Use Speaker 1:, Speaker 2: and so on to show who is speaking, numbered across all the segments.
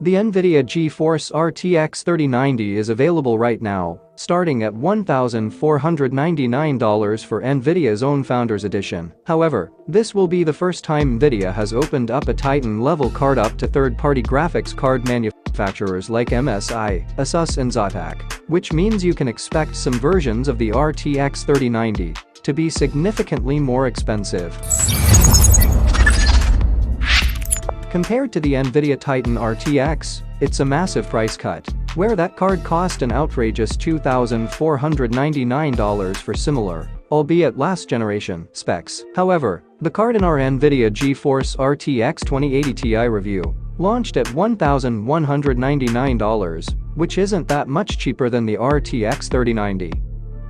Speaker 1: The Nvidia GeForce RTX 3090 is available right now, starting at $1,499 for Nvidia's own Founders Edition. However, this will be the first time Nvidia has opened up a Titan-level card up to third-party graphics card manufacturers like MSI, Asus and Zotac, which means you can expect some versions of the RTX 3090 to be significantly more expensive. Compared to the Nvidia Titan RTX, it's a massive price cut, where that card cost an outrageous $2,499 for similar, albeit last generation, specs. However, the card in our Nvidia GeForce RTX 2080 Ti review launched at $1,199, which isn't that much cheaper than the RTX 3090.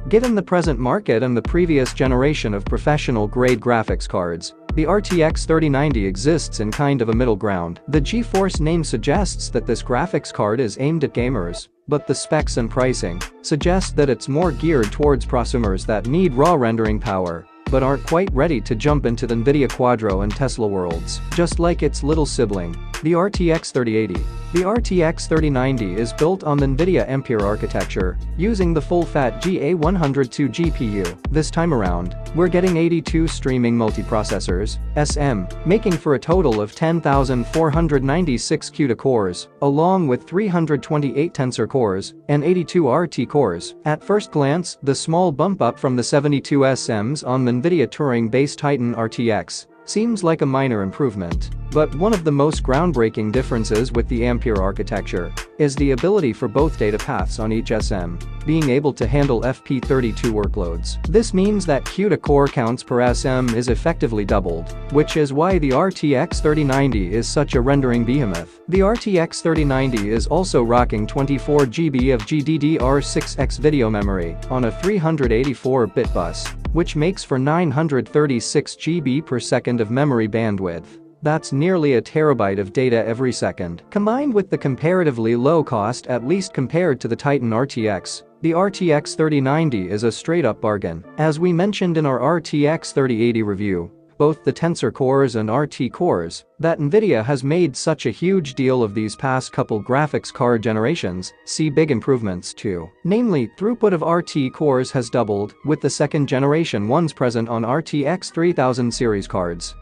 Speaker 1: Given the present market and the previous generation of professional-grade graphics cards, the RTX 3090 exists in kind of a middle ground. The GeForce name suggests that this graphics card is aimed at gamers, but the specs and pricing suggest that it's more geared towards prosumers that need raw rendering power, but aren't quite ready to jump into the Nvidia Quadro and Tesla worlds, just like its little sibling, the RTX 3080. The RTX 3090 is built on the Nvidia Ampere architecture, using the full-fat GA102 GPU. This time around, we're getting 82 streaming multiprocessors, SM, making for a total of 10,496 CUDA cores, along with 328 tensor cores and 82 RT cores. At first glance, the small bump up from the 72 SMs on the Nvidia Turing-based Titan RTX seems like a minor improvement, but one of the most groundbreaking differences with the Ampere architecture is the ability for both data paths on each SM being able to handle FP32 workloads. This means that CUDA core counts per SM is effectively doubled, which is why the RTX 3090 is such a rendering behemoth. The RTX 3090 is also rocking 24 GB of GDDR6X video memory on a 384-bit bus, which makes for 936 GB per second of memory bandwidth. That's nearly a terabyte of data every second. Combined with the comparatively low cost, at least compared to the Titan RTX, the RTX 3090 is a straight-up bargain. As we mentioned in our RTX 3080 review, both the tensor cores and RT cores that Nvidia has made such a huge deal of these past couple graphics card generations see big improvements too. Namely, throughput of RT cores has doubled, with the second generation ones present on RTX 3000 series cards.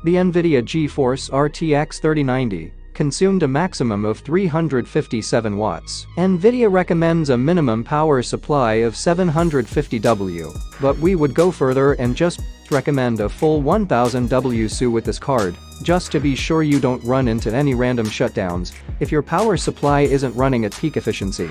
Speaker 1: The Nvidia GeForce RTX 3090 consumed a maximum of 357 watts. Nvidia recommends a minimum power supply of 750 W, but we would go further and just recommend a full 1000 W with this card, just to be sure you don't run into any random shutdowns if your power supply isn't running at peak efficiency.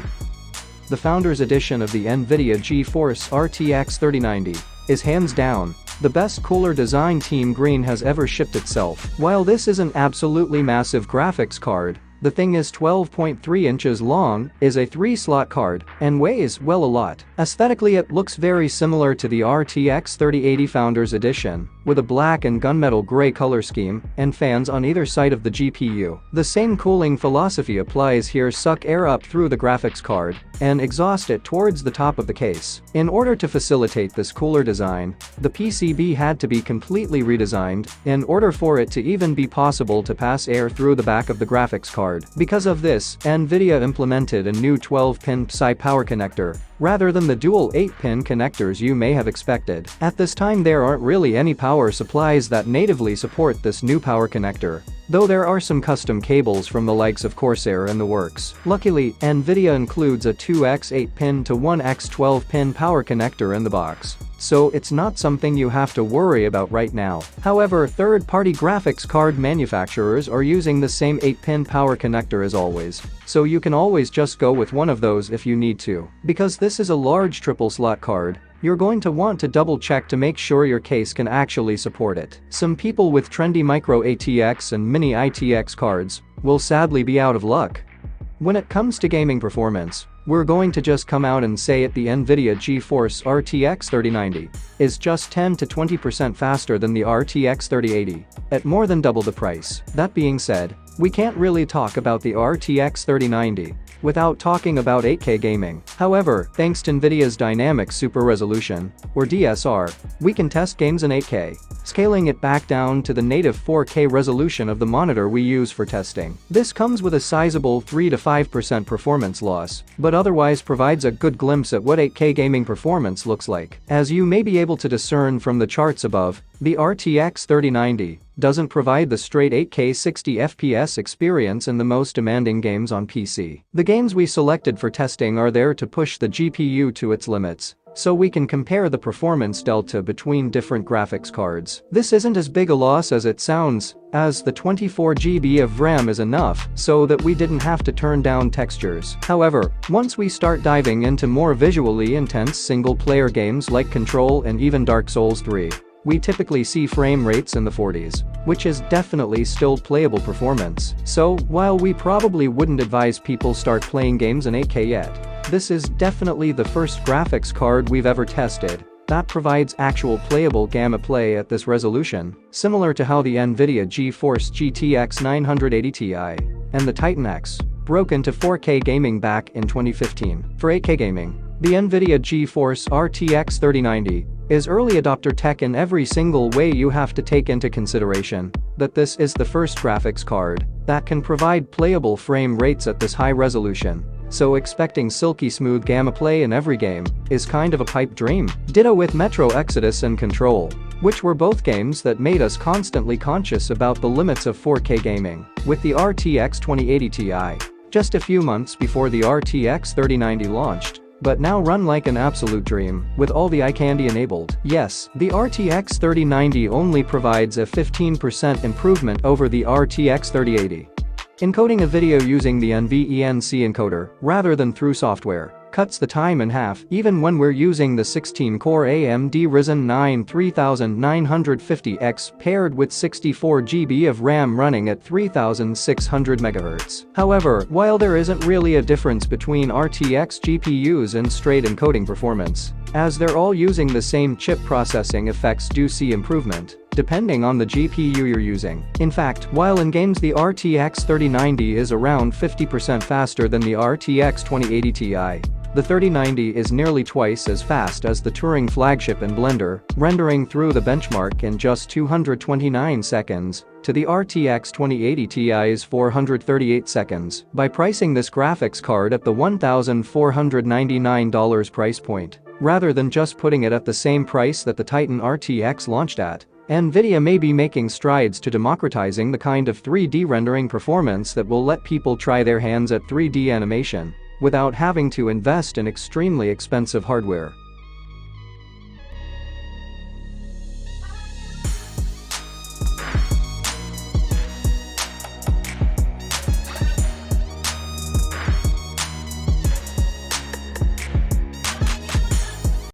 Speaker 1: The Founders Edition of the Nvidia GeForce RTX 3090 is hands down the best cooler design Team Green has ever shipped itself. While this is an absolutely massive graphics card, the thing is 12.3 inches long, is a 3-slot card, and weighs, well, a lot. Aesthetically, it looks very similar to the RTX 3080 Founders Edition, with a black and gunmetal gray color scheme and fans on either side of the GPU. The same cooling philosophy applies here: suck air up through the graphics card and exhaust it towards the top of the case. In order to facilitate this cooler design, the PCB had to be completely redesigned in order for it to even be possible to pass air through the back of the graphics card. Because of this, Nvidia implemented a new 12-pin PSI power connector, rather than the dual 8-pin connectors you may have expected. At this time, there aren't really any power supplies that natively support this new power connector, though there are some custom cables from the likes of Corsair in the works. Luckily, Nvidia includes a 2x 8-pin to 1x 12-pin power connector in the box, so it's not something you have to worry about right now. However, third-party graphics card manufacturers are using the same 8-pin power connector as always, so you can always just go with one of those if you need to. Because this is a large triple-slot card, you're going to want to double-check to make sure your case can actually support it. Some people with trendy micro ATX and mini ITX cards will sadly be out of luck. When it comes to gaming performance, we're going to just come out and say it: the Nvidia GeForce RTX 3090 is just 10 to 20% faster than the RTX 3080, at more than double the price. That being said, we can't really talk about the RTX 3090 without talking about 8K gaming. However, thanks to Nvidia's Dynamic Super Resolution, or DSR, we can test games in 8K, scaling it back down to the native 4K resolution of the monitor we use for testing. This comes with a sizable 3 to 5% performance loss, but otherwise provides a good glimpse at what 8K gaming performance looks like. As you may be able to discern from the charts above, the RTX 3090 doesn't provide the straight 8K 60 FPS experience in the most demanding games on PC. The games we selected for testing are there to push the GPU to its limits, so we can compare the performance delta between different graphics cards. This isn't as big a loss as it sounds, as the 24 GB of RAM is enough so that we didn't have to turn down textures. However, once we start diving into more visually intense single-player games like Control and even Dark Souls 3, we typically see frame rates in the 40s, which is definitely still playable performance. So, while we probably wouldn't advise people start playing games in 8K yet, this is definitely the first graphics card we've ever tested that provides actual playable gamma play at this resolution, similar to how the Nvidia GeForce GTX 980 Ti and the Titan X broke into 4K gaming back in 2015. For 8K gaming, the Nvidia GeForce RTX 3090 is early adopter tech in every single way. You have to take into consideration that this is the first graphics card that can provide playable frame rates at this high resolution, so expecting silky smooth gamma play in every game is kind of a pipe dream. Ditto with Metro Exodus and Control, which were both games that made us constantly conscious about the limits of 4K gaming. With the RTX 2080 Ti, just a few months before the RTX 3090 launched, but now run like an absolute dream, with all the eye candy enabled. Yes, the RTX 3090 only provides a 15% improvement over the RTX 3080. Encoding a video using the NVENC encoder, rather than through software, cuts the time in half even when we're using the 16-core AMD Ryzen 9 3950X paired with 64 GB of RAM running at 3600 MHz. However, while there isn't really a difference between RTX GPUs and straight encoding performance, as they're all using the same chip, processing effects do see improvement depending on the GPU you're using. In fact, while in games the RTX 3090 is around 50% faster than the RTX 2080 Ti, the 3090 is nearly twice as fast as the Turing flagship in Blender, rendering through the benchmark in just 229 seconds to the RTX 2080 Ti's 438 seconds. By pricing this graphics card at the $1,499 price point, rather than just putting it at the same price that the Titan RTX launched at, Nvidia may be making strides to democratizing the kind of 3D rendering performance that will let people try their hands at 3D animation without having to invest in extremely expensive hardware.